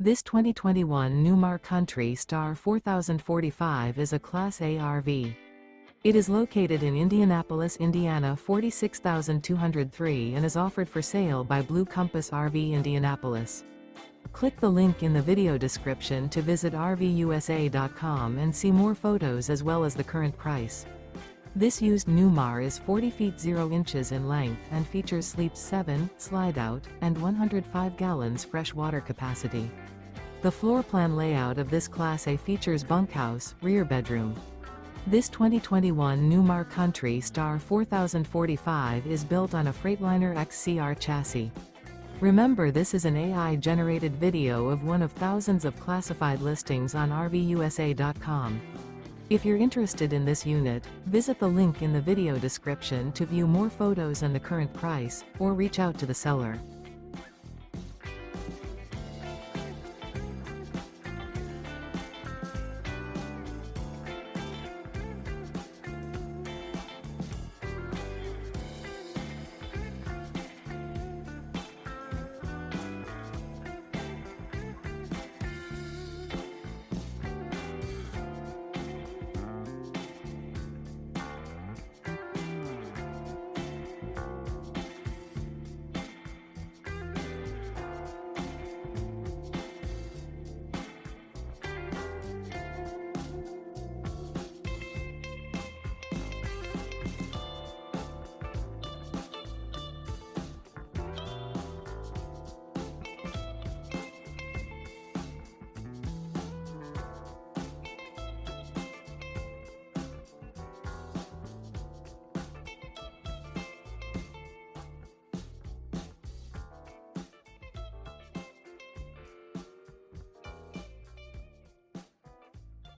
This 2021 Newmar Kountry Star 4045 is a Class A RV. It is located in Indianapolis, Indiana 46203 and is offered for sale by Blue Compass RV Indianapolis. Click the link in the video description to visit RVUSA.com and see more photos as well as the current price. This used Newmar is 40 feet 0 inches in length and features sleeps 7, Slideout, and 105 gallons fresh water capacity. The floor plan layout of this Class A features bunkhouse, rear bedroom. This 2021 Newmar Kountry Star 4045 is built on a Freightliner XCR chassis. Remember, this is an AI-generated video of one of thousands of classified listings on RVUSA.com. If you're interested in this unit, visit the link in the video description to view more photos and the current price, or reach out to the seller.